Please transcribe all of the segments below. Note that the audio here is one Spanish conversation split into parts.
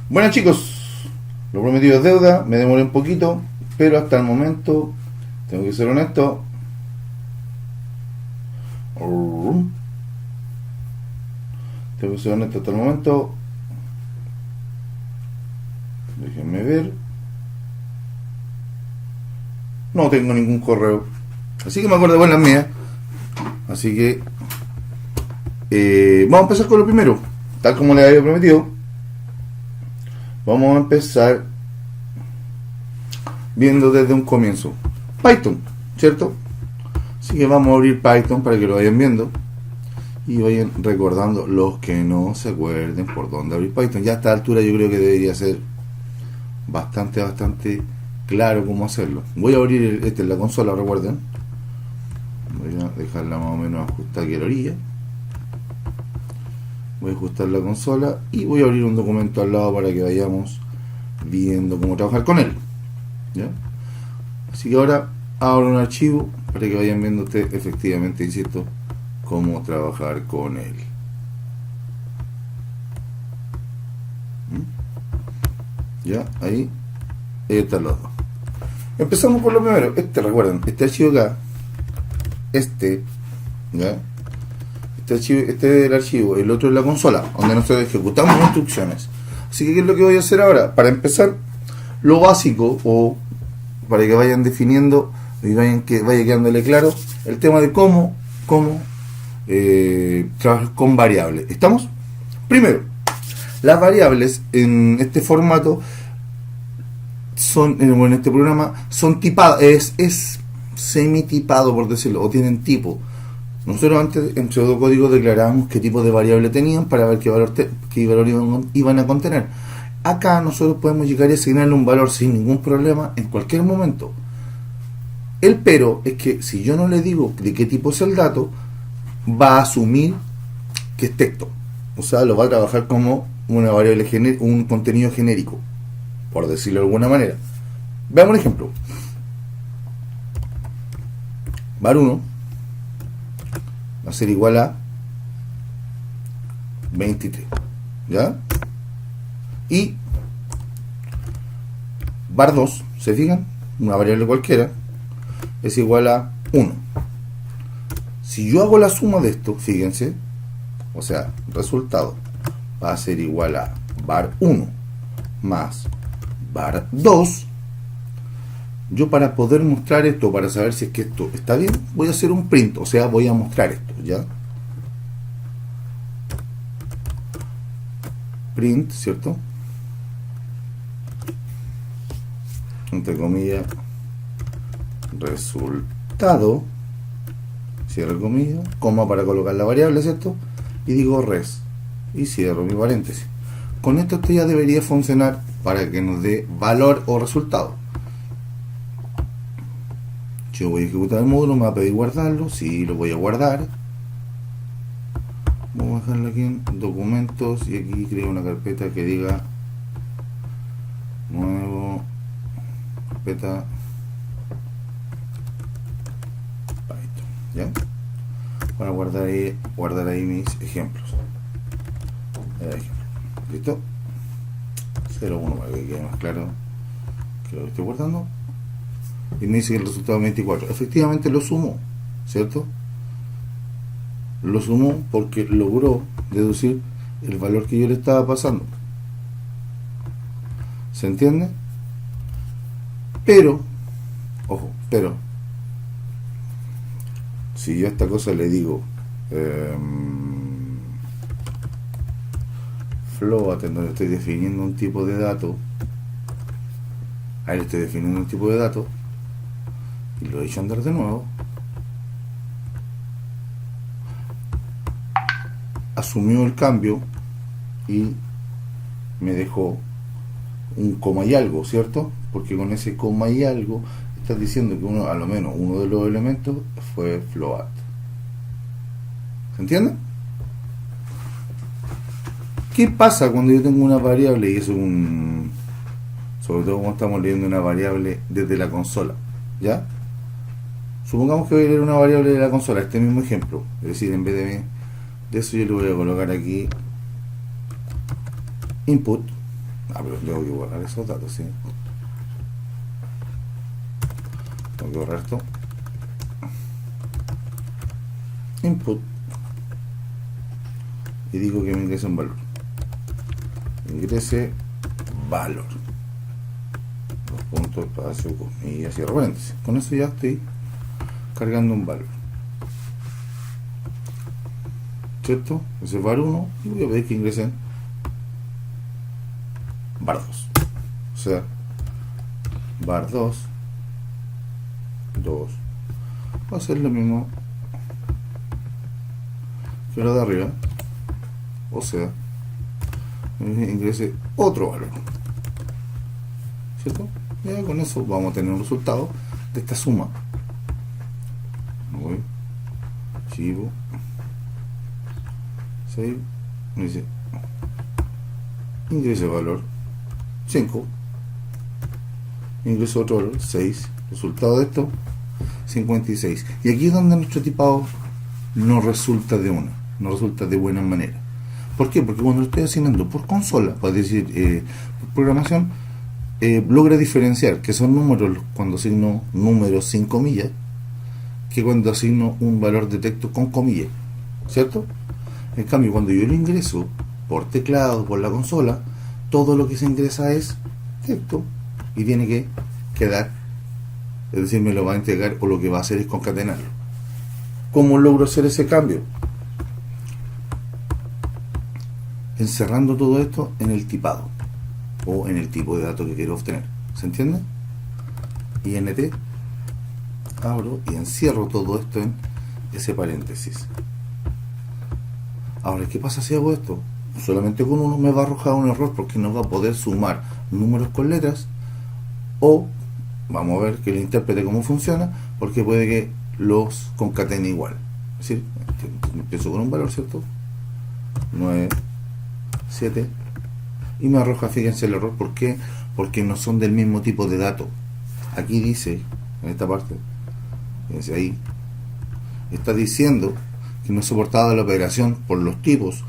Bueno chicos, lo prometido es deuda, me demoré un poquito, pero hasta el momento, tengo que ser honesto, hasta el momento, déjenme ver, no tengo ningún correo, así que me acuerdo de las mías, así que vamos a empezar con lo primero, tal como les había prometido. Vamos a empezar viendo desde un comienzo Python, ¿cierto? Así que vamos a abrir Python para que lo vayan viendo y vayan recordando los que no se acuerden por dónde abrir Python. Ya a esta altura yo creo que debería ser bastante claro cómo hacerlo. Voy a abrir en la consola, recuerden. Voy a dejarla más o menos ajustada aquí a la orilla. Voy a ajustar la consola y voy a abrir un documento al lado para que vayamos viendo cómo trabajar con él, ¿ya? Así que ahora abro un archivo para que vayan viendo ustedes efectivamente, insisto, cómo trabajar con él. Ya, ahí están los dos. Empezamos por lo primero. Recuerden, este archivo acá, ¿ya? Este es el archivo, el otro es la consola, donde nosotros ejecutamos instrucciones. Así que, ¿qué es lo que voy a hacer ahora? Para empezar, lo básico, o para que vayan definiendo y vaya quedándole claro el tema de cómo trabajar con variables. ¿Estamos? Primero, las variables en este formato son, en este programa, son tipadas, es semi-tipado, por decirlo, o tienen tipo. Nosotros antes en pseudocódigo declarábamos qué tipo de variable tenían para ver qué valor iban a contener. Acá nosotros podemos llegar a asignarle un valor sin ningún problema en cualquier momento. El pero es que si yo no le digo de qué tipo es el dato, va a asumir que es texto. O sea, lo va a trabajar como una variable, un contenido genérico, por decirlo de alguna manera. Veamos un ejemplo. var1 va a ser igual a 23, ¿ya? Y var2, ¿se fijan? Una variable cualquiera es igual a 1. Si yo hago la suma de esto, fíjense, o sea, resultado va a ser igual a var1 más var2. Yo, para poder mostrar esto, para saber si es que esto está bien, voy a hacer un print, o sea, voy a mostrar esto, ¿ya? Print, ¿cierto? Entre comillas, resultado, cierro comillas, coma para colocar la variable, ¿cierto? Y digo res, y cierro mi paréntesis. Con esto ya debería funcionar para que nos dé valor o resultado. Yo voy a ejecutar el módulo, me va a pedir guardarlo, sí, lo voy a guardar. Vamos a dejarlo aquí en documentos y aquí creo una carpeta que diga nuevo, carpeta Python, ¿ya? Para guardar ahí mis ejemplos. ¿Listo? 0,1 para que quede más claro que lo estoy guardando. Y me dice que el resultado es 24. Efectivamente lo sumó, ¿cierto? Lo sumó porque logró deducir el valor que yo le estaba pasando. ¿Se entiende? Pero, ojo, pero si yo a esta cosa le digo float, en donde estoy definiendo un tipo de dato, ahí le estoy definiendo un tipo de dato y lo he hecho andar de nuevo, asumió el cambio y me dejó un coma y algo, ¿cierto? Porque con ese coma y algo estás diciendo que a lo menos uno de los elementos fue float. ¿Se entiende? ¿Qué pasa cuando yo tengo una variable y es sobre todo cuando estamos leyendo una variable desde la consola? ¿Ya? Supongamos que voy a leer una variable de la consola, este mismo ejemplo. Es decir, en vez de eso yo le voy a colocar aquí input, pero tengo que borrar esos datos, ¿sí? Tengo que borrar esto. Input. Y digo que me ingrese un valor. Ingrese valor. Dos puntos, espacio, comillas, cierro paréntesis. Con eso ya estoy cargando un valor. ¿Cierto? Ese es var 1 y voy a pedir que ingresen var 2. O sea, var 2 va a ser lo mismo que lo de arriba. O sea, ingrese otro valor. ¿Cierto? Ya con eso vamos a tener un resultado de esta suma. Voy, archivo, save, me dice ingrese valor 5, ingreso otro valor 6, resultado de esto 56. Y aquí es donde nuestro tipado no resulta de buena manera. ¿Por qué? Porque cuando lo estoy asignando por consola, es decir, por programación, logra diferenciar que son números cuando asigno números sin comillas que cuando asigno un valor de texto con comillas, ¿cierto? En cambio, cuando yo lo ingreso por teclado, por la consola, todo lo que se ingresa es texto y tiene que quedar, es decir, me lo va a entregar o lo que va a hacer es concatenarlo. ¿Cómo logro hacer ese cambio? Encerrando todo esto en el tipado o en el tipo de datos que quiero obtener. ¿Se entiende? INT, abro y encierro todo esto en ese paréntesis. Ahora, ¿qué pasa si hago esto? Solamente con uno me va a arrojar un error porque no va a poder sumar números con letras, o vamos a ver que el intérprete cómo funciona, porque puede que los concatene igual. Es decir, empiezo con un valor, ¿cierto? 9, 7 y me arroja, fíjense el error. ¿Por qué? Porque no son del mismo tipo de dato. Aquí dice, en esta parte, fíjense ahí, está diciendo que no es soportada la operación por los tipos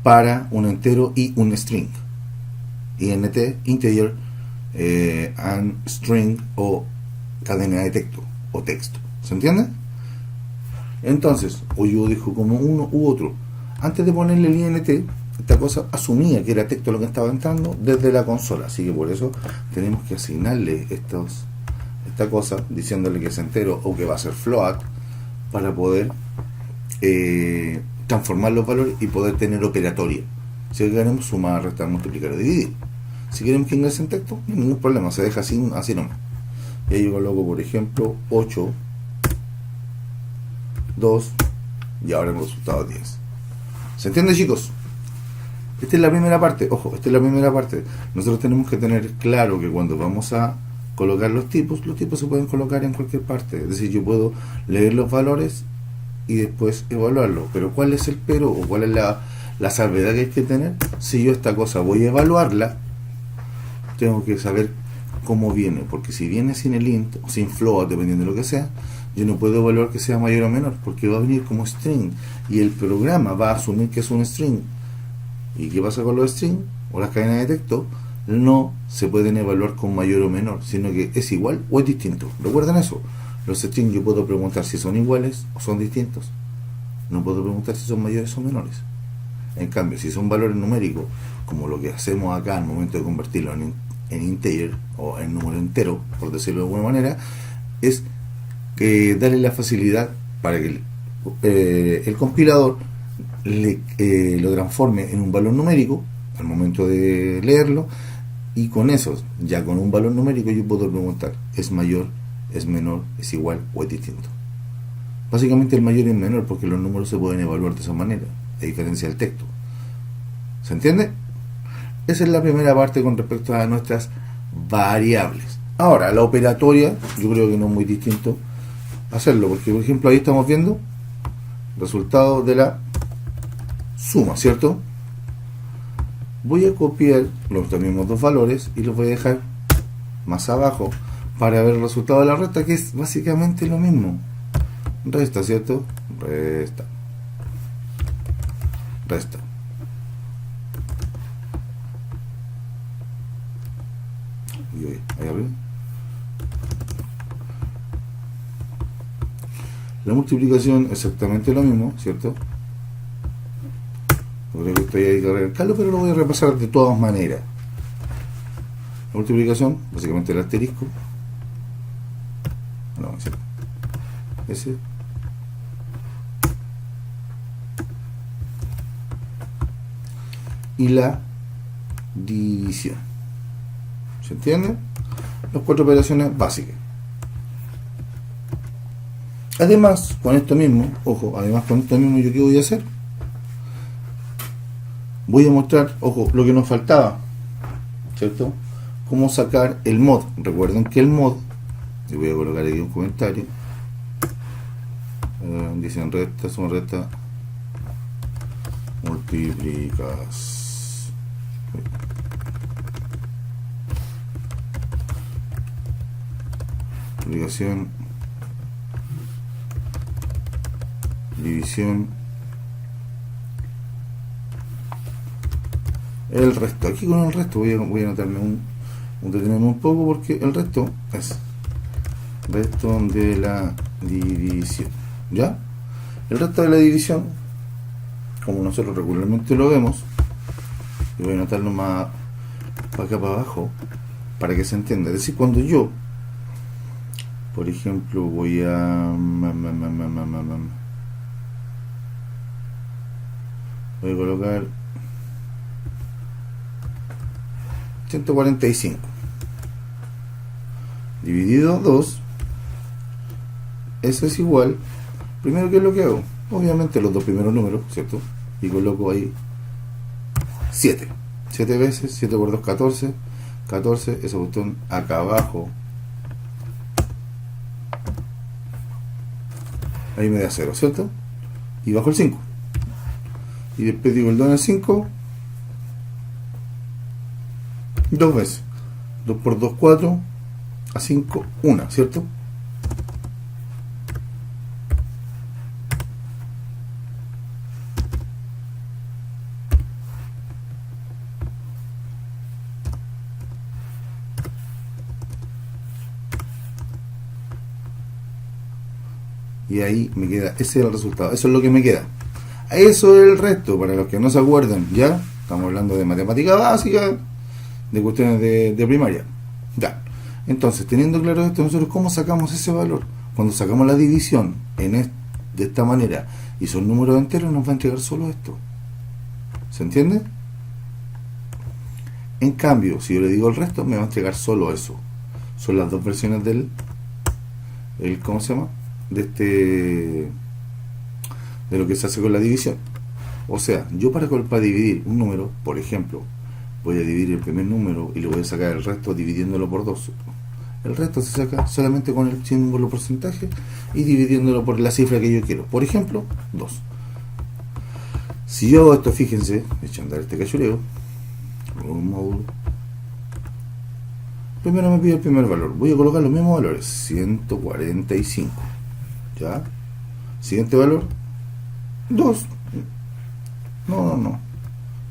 para un entero y un string. INT, integer, and string o cadena de texto o texto. ¿Se entiende? Entonces, o yo dijo como uno u otro. Antes de ponerle el INT, esta cosa asumía que era texto lo que estaba entrando desde la consola, así que por eso tenemos que asignarle esta cosa diciéndole que es entero o que va a ser float para poder transformar los valores y poder tener operatoria. Si queremos sumar, restar, multiplicar o dividir. Si queremos que ingrese en texto, no hay ningún problema, se deja así nomás. Y ahí yo coloco, por ejemplo, 8, 2 y ahora el resultado es 10. ¿Se entiende, chicos? Esta es la primera parte. Ojo, esta es la primera parte. Nosotros tenemos que tener claro que cuando vamos a colocar los tipos se pueden colocar en cualquier parte. Es decir, yo puedo leer los valores y después evaluarlos. Pero ¿cuál es el pero o cuál es la salvedad que hay que tener? Si yo esta cosa voy a evaluarla, tengo que saber cómo viene. Porque si viene sin el int o sin float, dependiendo de lo que sea, yo no puedo evaluar que sea mayor o menor, porque va a venir como string y el programa va a asumir que es un string. ¿Y qué pasa con los strings o las cadenas de texto? No se pueden evaluar con mayor o menor, sino que es igual o es distinto. ¿Recuerden eso? Los strings yo puedo preguntar si son iguales o son distintos. No puedo preguntar si son mayores o menores. En cambio, si son valores numéricos, como lo que hacemos acá al momento de convertirlo en integer o en número entero, por decirlo de alguna manera, es darle la facilidad para que el compilador lo transforme en un valor numérico al momento de leerlo, y con eso, ya con un valor numérico, yo puedo preguntar, ¿es mayor, es menor, es igual o es distinto? Básicamente el mayor y el menor, porque los números se pueden evaluar de esa manera, a diferencia del texto. ¿Se entiende? Esa es la primera parte con respecto a nuestras variables. Ahora, la operatoria, yo creo que no es muy distinto hacerlo, porque por ejemplo ahí estamos viendo resultado de la suma, ¿cierto? Voy a copiar los mismos dos valores y los voy a dejar más abajo para ver el resultado de la resta, que es básicamente lo mismo. Resta, ¿cierto? Resta. ahí arriba. La multiplicación exactamente lo mismo, ¿cierto? No creo que estoy ahí que recalcarlo, pero lo voy a repasar de todas maneras. La multiplicación, básicamente el asterisco. No, ese. Y la división. ¿Se entiende? Las 4 operaciones básicas. Además, con esto mismo, ojo, además con esto mismo, ¿yo qué voy a hacer? Voy a mostrar, ojo, lo que nos faltaba, ¿cierto? Cómo sacar el mod. Recuerden que el mod, y voy a colocar aquí un comentario, dicen recta, son recta, multiplicas. Multiplicación, división, el resto. Aquí con el resto voy a anotarme detenerme un poco, porque el resto es resto de la división, ¿ya? El resto de la división, como nosotros regularmente lo vemos, y voy a anotarlo más para acá para abajo para que se entienda. Es decir, cuando yo, por ejemplo, voy a colocar 145 dividido 2, eso es igual, primero, ¿qué es lo que hago? Obviamente los dos primeros números, ¿cierto? Y coloco ahí 7 veces, 7 por 2, 14, ese botón acá abajo, ahí me da 0, ¿cierto? Y bajo el 5, y después digo el 2 en el 5, 2 veces, 2 por 2, 4, a 5, 1, ¿cierto? Y ahí me queda, ese es el resultado, eso es lo que me queda. Eso es el resto, para los que no se acuerdan, ¿ya? Estamos hablando de matemática básica, de cuestiones de primaria. Ya. Entonces, teniendo claro esto, nosotros ¿cómo sacamos ese valor? Cuando sacamos la división de esta manera y son números enteros, nos va a entregar solo esto. ¿Se entiende? En cambio, si yo le digo el resto, me va a entregar solo eso. Son las dos versiones ¿cómo se llama? De lo que se hace con la división. O sea, yo para dividir un número, por ejemplo, voy a dividir el primer número y le voy a sacar el resto dividiéndolo por 2. El resto se saca solamente con el símbolo porcentaje y dividiéndolo por la cifra que yo quiero. Por ejemplo, 2. Si yo esto, fíjense, echo a andar este cachureo, un módulo. Primero me pide el primer valor. Voy a colocar los mismos valores, 145. ¿Ya? Siguiente valor, 2. No.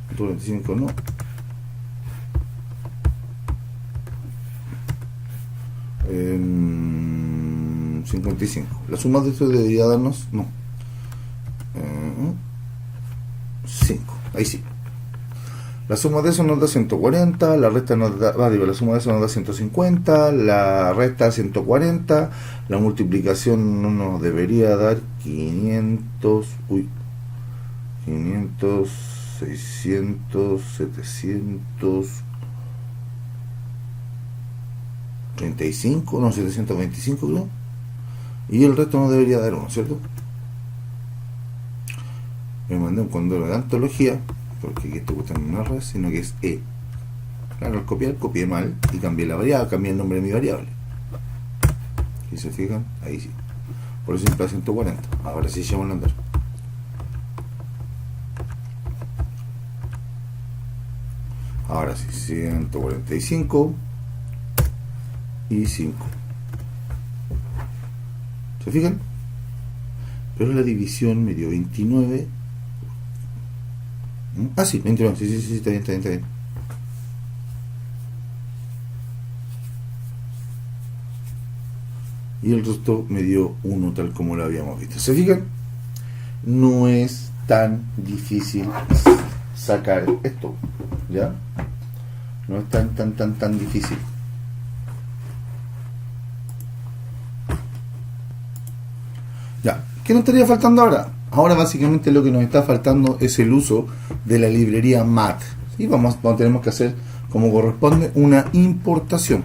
145 no. 55. La suma de esto debería darnos, no. 5. Ahí sí. La suma de eso nos da 140, la resta nos da, la suma de eso nos da 150, la resta 140, la multiplicación no nos debería dar 500, 500, 600, 700, 35, no, 725 creo, y el resto nos debería dar 1, ¿cierto? Me mandé un condoro de antología, porque aquí esto cuesta no es red, sino que es E. Claro, al copiar, copié mal y cambié la variable, cambié el nombre de mi variable. ¿Y se fijan? Ahí sí. Por eso siempre a 140. Ahora sí echamos a andar. Ahora sí, 145 y 5. ¿Se fijan? Pero la división me dio 29. Ah, sí, 29, sí, está bien. y el resto me dio 1 tal como lo habíamos visto. ¿Se fijan? No es tan difícil sacar esto, ¿ya? No es tan difícil. Ya, ¿qué nos estaría faltando ahora? Ahora básicamente lo que nos está faltando es el uso de la librería MAT. Y tenemos que hacer, como corresponde, una importación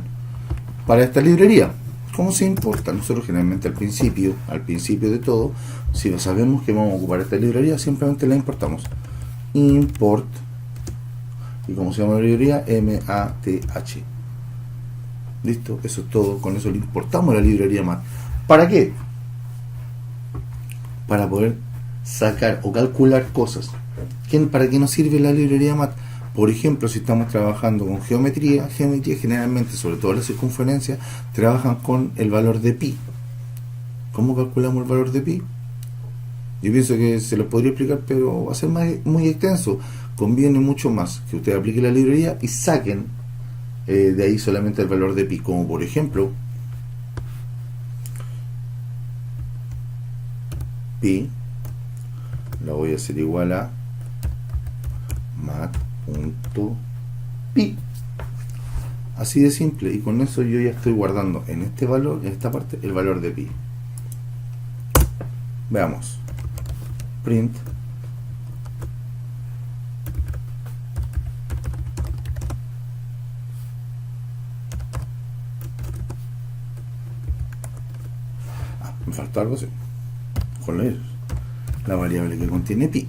para esta librería. ¿Cómo se importa? Nosotros generalmente al principio de todo, si sabemos que vamos a ocupar esta librería, simplemente la importamos. Import, y como se llama la librería, MATH. Listo, eso es todo. Con eso le importamos la librería MAT. ¿Para qué? Para poder sacar o calcular cosas. ¿Para qué nos sirve la librería MAT? Por ejemplo, si estamos trabajando con geometría generalmente, sobre todo la circunferencia, trabajan con el valor de pi. ¿Cómo calculamos el valor de pi? Yo pienso que se lo podría explicar, pero va a ser muy extenso. Conviene mucho más que usted aplique la librería y saquen de ahí solamente el valor de pi, como por ejemplo pi la voy a hacer igual a mat.pi, así de simple, y con eso yo ya estoy guardando en este valor, en esta parte, el valor de pi. Veamos, print me falta algo así con la variable que contiene pi,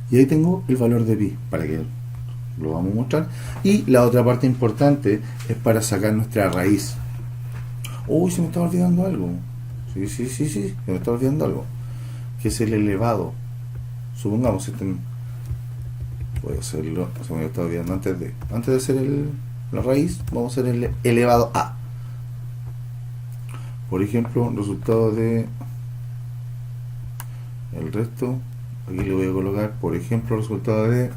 y ahí tengo el valor de pi para que lo vamos a mostrar. Y la otra parte importante es para sacar nuestra raíz. Uy, se me estaba olvidando algo. Sí, se me estaba olvidando algo, que es el elevado. Supongamos voy a hacerlo, se me estaba olvidando antes de hacer la raíz, vamos a hacer el elevado a. Por ejemplo, resultado de el resto, aquí le voy a colocar, por ejemplo, resultado de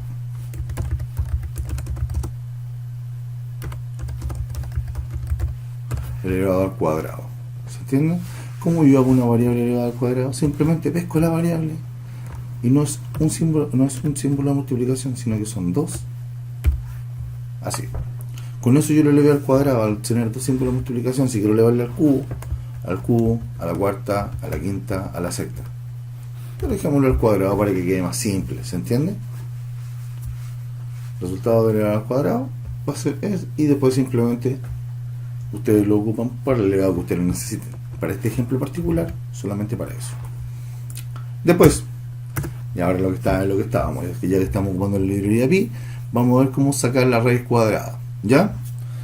elevado al cuadrado. ¿Se entiende? ¿Cómo yo hago una variable elevada al cuadrado? Simplemente pesco la variable, y no es un símbolo de multiplicación, sino que son dos. Así. Con eso yo lo elevé al cuadrado. Al tener dos símbolos de multiplicación, si quiero elevarle al cubo, a la cuarta, a la quinta, a la sexta. Pero dejémoslo al cuadrado para que quede más simple, ¿se entiende? Resultado de elevar al cuadrado va a ser y después simplemente ustedes lo ocupan para el elevado que ustedes necesiten. Para este ejemplo particular, solamente para eso. Después, y ahora lo que estábamos, ya que estamos ocupando la librería pi, vamos a ver cómo sacar la raíz cuadrada. ¿Ya?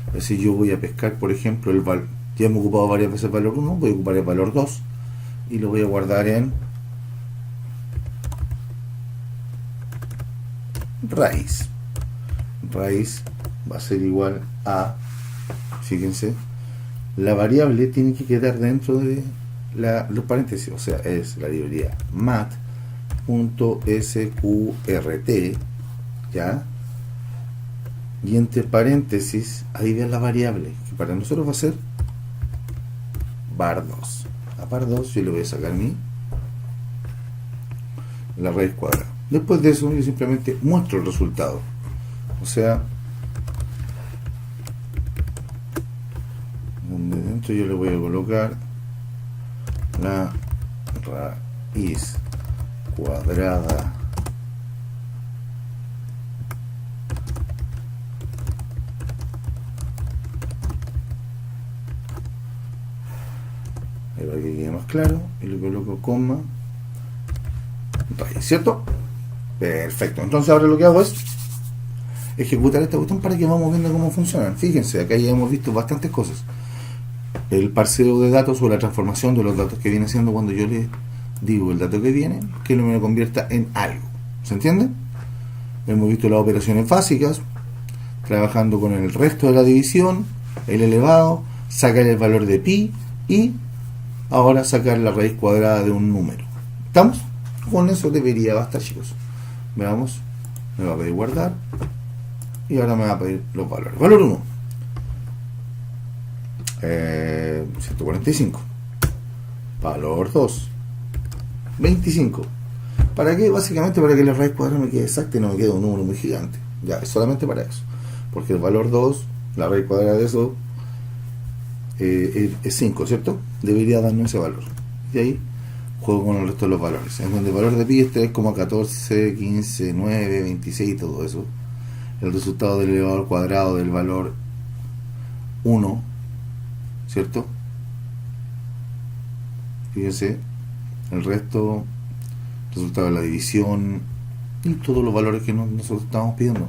Es decir, yo voy a pescar, por ejemplo, el valor. Ya hemos ocupado varias veces el valor 1, voy a ocupar el valor 2 y lo voy a guardar en raíz. Raíz va a ser igual a, fíjense, la variable tiene que quedar dentro de los paréntesis, o sea, es la librería mat.sqrt, ¿ya? Y entre paréntesis ahí ven la variable, que para nosotros va a ser var2. A var2 yo le voy a sacar la raíz cuadrada. Después de eso yo simplemente muestro el resultado, o sea, donde dentro yo le voy a colocar la raíz cuadrada para que quede más claro, y le coloco coma raíz, ¿cierto? Perfecto. Entonces ahora lo que hago es ejecutar esta cuestión para que vamos viendo cómo funcionan. Fíjense, acá ya hemos visto bastantes cosas. El parseo de datos o la transformación de los datos que viene haciendo cuando yo le digo el dato que viene, que me lo convierta en algo. ¿Se entiende? Hemos visto las operaciones básicas, trabajando con el resto de la división, el elevado, sacar el valor de pi y ahora sacar la raíz cuadrada de un número. ¿Estamos? Con eso debería bastar, chicos. Veamos, me va a pedir guardar y ahora me va a pedir los valores. Valor 1, 145. valor 2, 25. ¿Para qué? Básicamente para que la raíz cuadrada me quede exacta y no me quede un número muy gigante. Ya, es solamente para eso. Porque el valor 2, la raíz cuadrada de eso, es 5, ¿cierto? Debería darnos ese valor. Y ahí juego con el resto de los valores. En donde el valor de pi es 3,14, 15, 9, 26 y todo eso. El resultado del elevado al cuadrado del valor 1, ¿cierto? Fíjense, el resto, resultado de la división y todos los valores que nosotros estamos pidiendo.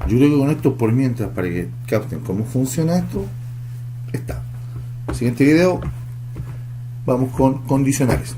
Yo creo que con esto, por mientras, para que capten cómo funciona esto, está. Siguiente video, vamos con condicionales.